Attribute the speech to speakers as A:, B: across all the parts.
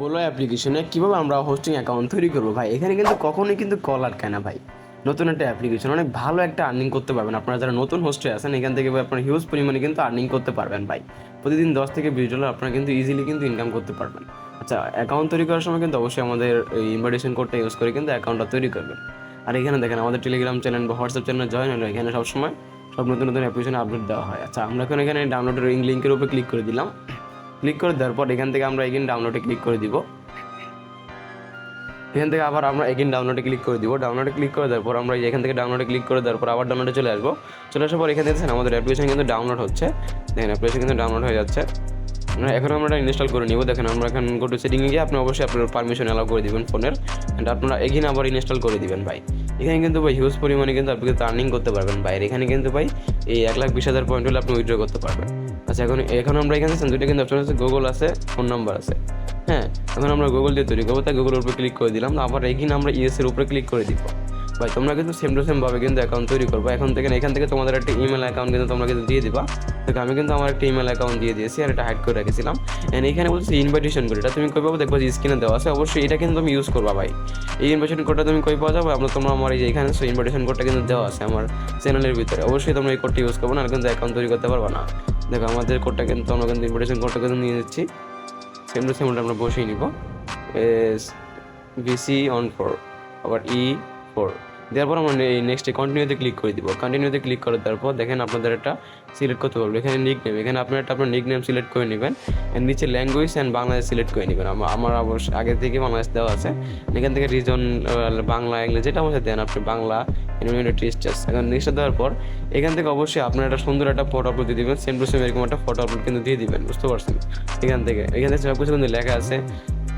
A: Polo অ্যাপ্লিকেশনে কীভাবে আমরা হোস্টিং অ্যাকাউন্ট তৈরি করবো ভাই, এখানে কিন্তু কখনোই কিন্তু কল আটকায় না ভাই। নতুন একটা অ্যাপ্লিকেশন, অনেক ভালো একটা আর্নিং করতে পারবেন আপনারা যারা নতুন হোস্টে আছেন। এখান থেকে ভাই আপনারা হিউজ পরিমাণে কিন্তু আর্নিং করতে পারবেন ভাই। প্রতিদিন 10 থেকে 20 ডলার আপনারা কিন্তু ইজিলি কিন্তু ইনকাম করতে পারবেন। আচ্ছা, অ্যাকাউন্ট তৈরি করার সময় কিন্তু অবশ্যই আমাদের এই ইনভাইটেশন কোডটা ইউজ করে কিন্তু অ্যাকাউন্টটা তৈরি করবেন। আর এখানে দেখেন আমাদের টেলিগ্রাম চ্যানেল বা হোয়াটসঅ্যাপ চ্যানেলে জয়েন হলো, এখানে সবসময় সব নতুন নতুন অ্যাপ্লিকেশনে আপডেট দেওয়া হয়। আচ্ছা, আমরা এখন এখানে ডাউনলোডের লিঙ্কের উপরে ক্লিক করে দিলাম। ক্লিক করে দেওয়ার পর এখান থেকে আমরা এগেন ডাউনলোডে ক্লিক করে দিব। এখান থেকে আবার আমরা এগেন ডাউনলোডে ক্লিক করে দিব। ডাউনলোডে ক্লিক করে দেওয়ার পর আমরা এখান থেকে ডাউনলোডে ক্লিক করে দেওয়ার পর আবার ডাউনলোডে চলে আসবো। চলে আসার পর এখানে দেখছেন আমাদের অ্যাপ্লিকেশন কিন্তু ডাউনলোড হচ্ছে। দেখেন অ্যাপ্লিকেশন কিন্তু ডাউনলোড হয়ে যাচ্ছে। এখন আমরা এটা ইনস্টল করে নিব। দেখেন আমরা এখন গো টু সেটিংয়ে গিয়ে আপনি অবশ্যই আপনার পারমিশন অ্যালাউ করে দিবেন ফোনের, অ্যান্ড আপনারা এগেন আবার ইনস্টল করে দিবেন ভাই। এখানে কিন্তু ভাই হিউজ পরিমাণে কিন্তু আপনি কিন্তু আর্নিং করতে পারবেন বাইরে। এখানে কিন্তু ভাই এই 1,20,000 পয়েন্ট হলে আপনি উইথড্র করতে পারবেন। আচ্ছা, এখন আমরা এখানে দুইটা কিন্তু অপশন আছে, গুগল আছে, ফোন নাম্বার আছে। হ্যাঁ, এখন আমরা গুগল দিয়ে তৈরি করবো, তাই গুগলের উপরে ক্লিক করে দিলাম। আবার এখানে আমরা ইএসের উপরে ক্লিক করে দিব। ভাই তোমরা কিন্তু সেম টু সেমভাবে কিন্তু অ্যাকাউন্ট তৈরি করবো। এখান থেকে তোমাদের একটা ইমেল অ্যাকাউন্ট কিন্তু তোমরা কিন্তু দিয়ে দিবা। তো আমি কিন্তু আমার একটা ইমেল অ্যাকাউন্ট দিয়ে দিয়েছি আর এটা হাইড করে রেখেছিলাম। এন্ড এখানে বলছি ইনভাইটেশন কোড, এটা তুমি কই পাবো দেখবো যে স্ক্রিনে দেওয়া আছে। অবশ্যই এটা কিন্তু তুমি ইউজ করবা ভাই। এই ইনভাইটেশন কোডটা তুমি কই পাওয়া যাবে, তোমরা আমার এই যে এখানে ইনভাইটেশন কোডটা কিন্তু দেওয়া আছে আমার চ্যানেলের ভিতরে। অবশ্যই তোমরা এই কোডটা ইউজ করবো না, আর কিন্তু অ্যাকাউন্ট তৈরি করতে পারবো না। দেখো আমাদের কোডটা কিন্তু আমরা কিন্তু ইনভাইটেশন কোডটা কিন্তু নিয়ে নিচ্ছি। সেম টু সেম আমরা বসিয়ে নিব। এস ভিসি অন 4 আবার E4 দেওয়ার পর আমরা এই নেক্সটে কন্টিনিউতে ক্লিক করে দিব। কন্টিনিউতে ক্লিক করে দেওয়ার পর দেখেন আপনাদের একটা সিলেক্ট করতে পারবে। এখানে নিক নেম, এখানে আপনার নিক নেম সিলেক্ট করে নেবেন। এর নিচে ল্যাঙ্গুয়েজ অ্যান্ড বাংলাদেশ সিলেক্ট করে নেবেন। আমার অবশ্য আগে থেকে বাংলাদেশ দেওয়া আছে। এখান থেকে রিজন বাংলা ইংলিশ যেটা আমাদের দেন আপনি বাংলা ইউনাইটেড স্টেটস। এখন নেক্সটে দেওয়ার পর এখান থেকে অবশ্যই আপনার একটা সুন্দর একটা ফটো আপলোড দিয়ে দেবেন। সেম টু সেম এরকম একটা ফটো আপলোড কিন্তু দিয়ে দিবেন, বুঝতে পারছেন। এখান থেকে সব কিছু কিন্তু লেখা আছে।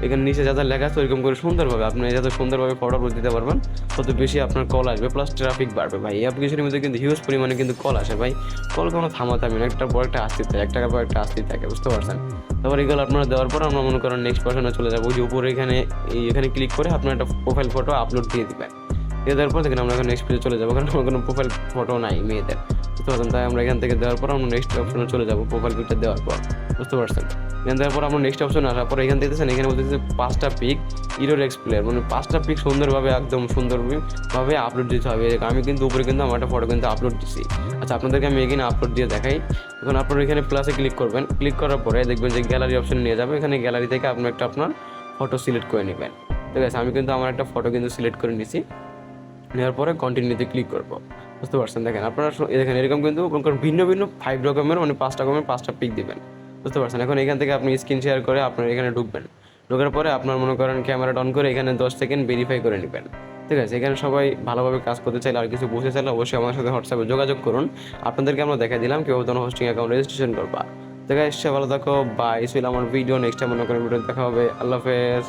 A: এখানে নিচে যা যা লেখা আছে ওইরকম করে সুন্দরভাবে আপনি যত সুন্দরভাবে ফটো আপলোড দিতে পারবেন তত বেশি আপনার কল আসবে, প্লাস ট্রাফিক বাড়বে ভাই। এই অ্যাপ্লিকেশনের মধ্যে কিন্তু হিউজ পরিমাণে কিন্তু কল আসে ভাই। কল কোনো থামাথামি না, একটার পর একটা আসতে থাকে, এক টাকার পর একটা আসতেই থাকে, বুঝতে পারছেন। তারপর এগুলো আপনারা দেওয়ার পর আমরা মনে করেন নেক্সট পার্সনে চলে যাবো। ওই যে উপরে এখানে ক্লিক করে আপনার একটা প্রোফাইল ফটো আপলোড দিয়ে দিবেন। দিয়ে দেওয়ার পর দেখেন আমরা এখন নেক্সট পেজে চলে যাবো, কারণ আমার কোনো প্রোফাইল ফটো নাই মেয়েদের, বুঝতে পারছেন। তাই আমরা এখান থেকে দেওয়ার পর আমরা নেক্সট অপশনে চলে যাবো, প্রোফাইল পিকটা দেওয়ার পর, বুঝতে পারছেন। এখান দেওয়ার পর আমরা নেক্সট অপশনে আসার পর এখান থেকে এখানে বলতেছে 5টা পিক ইরোর এক্সপ্লেয়ার, মানে 5টা পিক সুন্দরভাবে একদম সুন্দরভাবে আপলোড দিতে হবে। আমি কিন্তু উপরে কিন্তু আমার একটা ফটো কিন্তু আপলোড দিচ্ছি। আচ্ছা, আপনাদেরকে আমি এখানে আপলোড দিয়ে দেখাই। এখন আপনারা এখানে প্লাসে ক্লিক করবেন। ক্লিক করার পরে দেখবেন যে গ্যালারি অপশন নিয়ে যাবে। এখানে গ্যালারি থেকে আপনি আপনার ফটো সিলেক্ট করে নেবেন। ঠিক আছে, আমি কিন্তু আমার একটা ফটো কিন্তু সিলেক্ট করে নিছি। নেওয়ার পরে কন্টিনিউতে ক্লিক করবো, বুঝতে পারছেন। দেখেন আপনারা দেখেন এরকম কিন্তু ভিন্ন ভিন্ন 5 রকমের মানে 5টা রকমের 5টা পিক দিবেন, বুঝতে পারছেন। এখন এখান থেকে আপনি স্ক্রিন শেয়ার করে আপনার এখানে ঢুকবেন। ঢোকার পরে আপনার মনে করেন ক্যামেরাটা অন করে এখানে 10 সেকেন্ড ভেরিফাই করে নেবেন। ঠিক আছে, এখানে সবাই ভালোভাবে কাজ করতে চাইলে আর কিছু বুঝতে চাইলে অবশ্যই আমার সাথে হোয়াটসঅ্যাপে যোগাযোগ করুন। আপনাদেরকে আমরা দেখা দিলাম কীভাবে তোমার হোস্টিং অ্যাকাউন্ট রেজিস্ট্রেশন করবা। দেখা এসছে, ভালো থাকো, বাই। ছিল আমার ভিডিও, নেক্সট টাইম মনে করেন ভিডিও দেখা হবে। আল্লাহ হাফেজ।